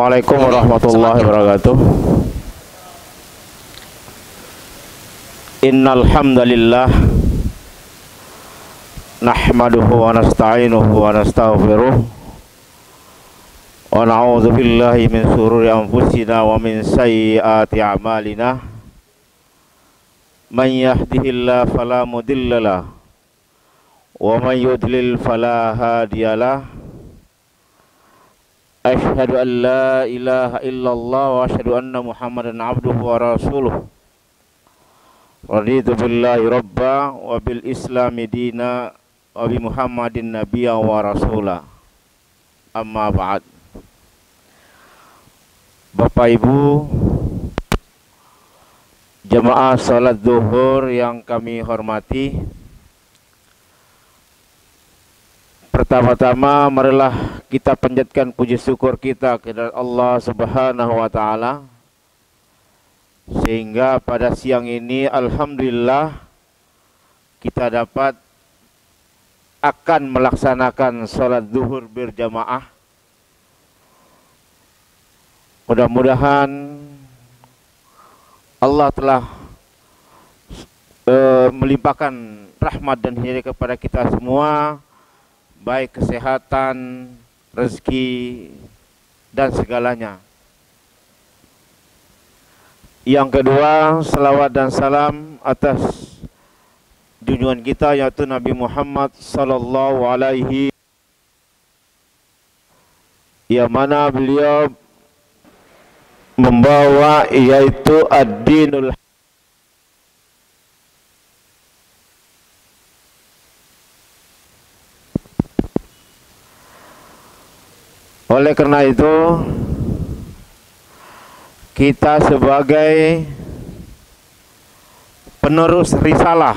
Assalamualaikum warahmatullahi wabarakatuh. Innal hamdalillah nahmaduhu wa nasta'inuhu wa nastaghfiruh wa na'udzu billahi min shururi anfusina wa min sayyiati a'malina. Man yahdihillahu fala mudhillalah wa man yudlil fala hadiyalah. Asyhadu an la ilaha illallah wa asyhadu anna Muhammadan abduhu wa rasuluh. Raditu billahi rabba wa bil islami dina wa bi Muhammadin nabiyya wa rasula. Amma ba'd. Bapak Ibu jamaah salat zuhur yang kami hormati, pertama-tama marilah kita panjatkan puji syukur kita kepada Allah Subhanahu wa taala sehingga pada siang ini alhamdulillah kita dapat akan melaksanakan salat zuhur berjamaah. Mudah-mudahan Allah telah melimpahkan rahmat dan hidayah kepada kita semua, baik kesehatan, rezeki, dan segalanya. Yang kedua, salawat dan salam atas junjungan kita yaitu Nabi Muhammad sallallahu alaihi, yang mana beliau membawa yaitu ad-dinul. Oleh karena itu, kita sebagai penerus risalah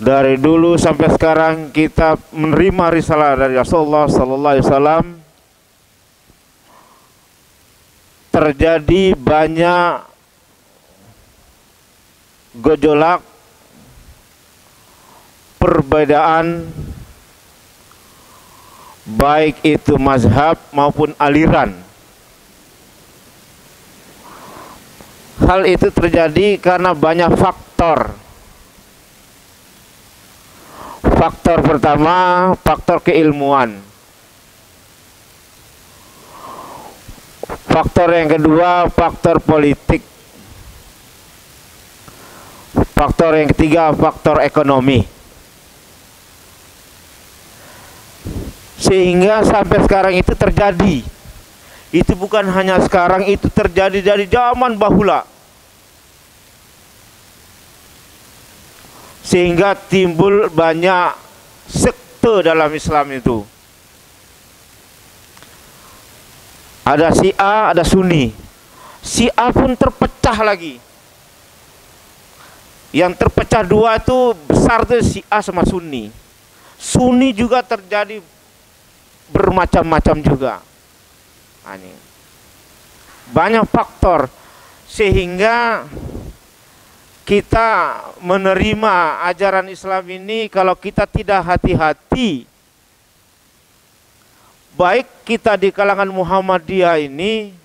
dari dulu sampai sekarang, kita menerima risalah dari Rasulullah sallallahu alaihi wasallam. Terjadi banyak gejolak, perbedaan, baik itu mazhab maupun aliran. Hal itu terjadi karena banyak faktor. Faktor pertama, faktor keilmuan. Faktor yang kedua, faktor politik. Faktor yang ketiga, faktor ekonomi. Sehingga sampai sekarang itu terjadi. Itu bukan hanya sekarang, itu terjadi dari zaman bahula. Sehingga timbul banyak sekte dalam Islam itu. Ada Syiah, ada Sunni. Syiah pun terpecah lagi. Yang terpecah dua itu besar tuh Syiah sama Sunni. Sunni juga terjadi bermacam-macam juga. Ini banyak faktor sehingga kita menerima ajaran Islam ini kalau kita tidak hati-hati, baik kita di kalangan Muhammadiyah ini,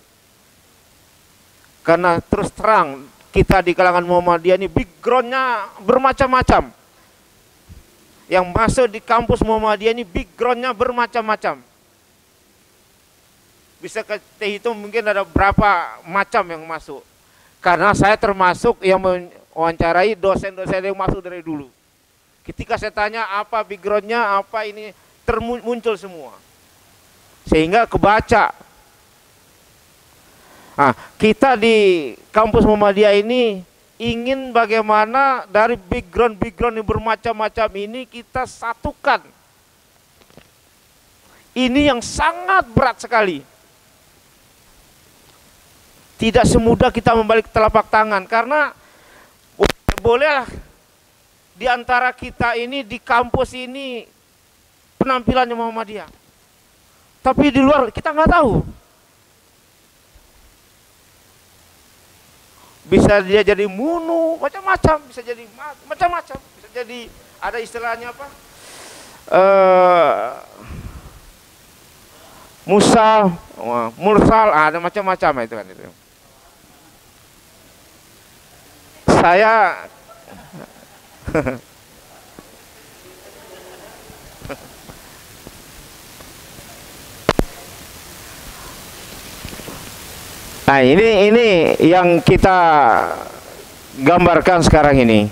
karena terus terang kita di kalangan Muhammadiyah ini backgroundnya bermacam-macam. Yang masuk di kampus Muhammadiyah ini backgroundnya bermacam-macam. Bisa kita hitung mungkin ada berapa macam yang masuk. Karena saya termasuk yang mewawancarai dosen-dosen yang masuk dari dulu. Ketika saya tanya apa backgroundnya, apa ini, muncul semua. Sehingga kebaca. Nah, kita di kampus Muhammadiyah ini ingin bagaimana dari background yang bermacam-macam ini kita satukan. Ini yang sangat berat sekali. Tidak semudah kita membalik telapak tangan, karena bolehlah di antara kita ini di kampus ini penampilannya Muhammadiyah, tapi di luar kita nggak tahu. Bisa dia jadi munu, macam-macam, bisa jadi macam-macam, bisa jadi ada istilahnya apa? Musa, mursal, ada macam-macam itu kan itu. Saya Nah, ini yang kita gambarkan sekarang ini.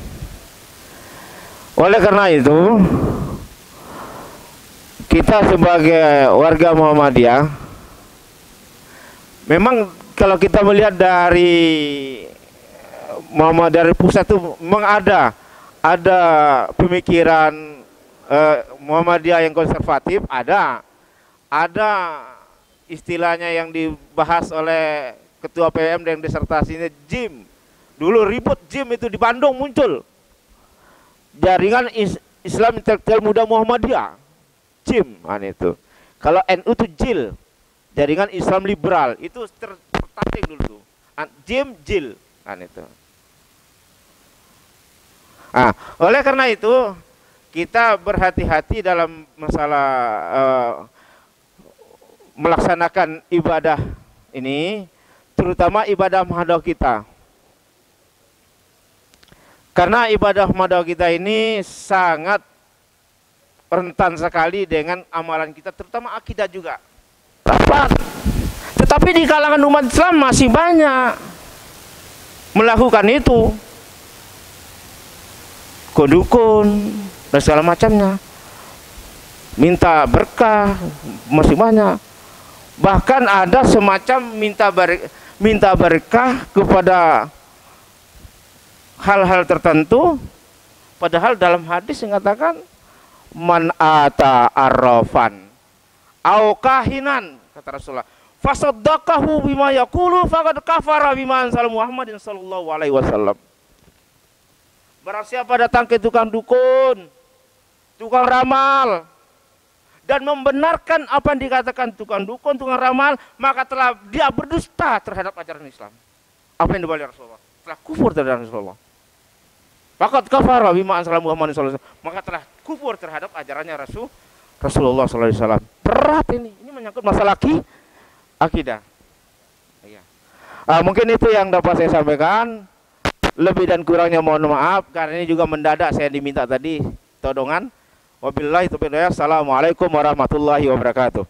Oleh karena itu, kita sebagai warga Muhammadiyah, memang kalau kita melihat dari dari pusat itu memang ada pemikiran Muhammadiyah yang konservatif, ada istilahnya yang dibahas oleh ketua PM dan disertasinya JIM. Dulu ribut JIM itu di Bandung muncul. Jaringan Islam Intelektual Muda Muhammadiyah. JIM itu. Kalau NU itu JIL. Jaringan Islam Liberal. Itu tertarik dulu tuh. JIM, JIL itu. Oleh karena itu kita berhati-hati dalam masalah melaksanakan ibadah ini, terutama ibadah mahdoh kita. Karena ibadah mahdoh kita ini sangat rentan sekali dengan amalan kita, terutama akidah juga. Tetapi di kalangan umat Islam masih banyak melakukan itu. Dukun dan segala macamnya. Minta berkah masih banyak. Bahkan ada semacam minta berkah kepada hal-hal tertentu, padahal dalam hadis mengatakan man ata arrafan au kahinan, kata Rasulullah, fasaddaqahu bima yaqulu faqad kafara bima anzala Muhammadin sallallahu alaihi wasallam. Barang siapa datang ke tukang dukun, tukang ramal, dan membenarkan apa yang dikatakan tukang dukun, tukang ramal, maka telah dia berdusta terhadap ajaran Islam. Apa yang dibawa Rasulullah? Telah kufur terhadap Rasulullah. Faqad kafara bima anzala Muhammadin sallallahu alaihi wasallam. Maka telah kufur terhadap ajarannya Rasulullah sallallahu alaihi wasallam. Berat ini menyangkut masalah akidah. Ya. Mungkin itu yang dapat saya sampaikan. Lebih dan kurangnya mohon maaf, karena ini juga mendadak saya diminta tadi todongan. Wabillahi taufiq wal hidayah. Assalamualaikum warahmatullahi wabarakatuh.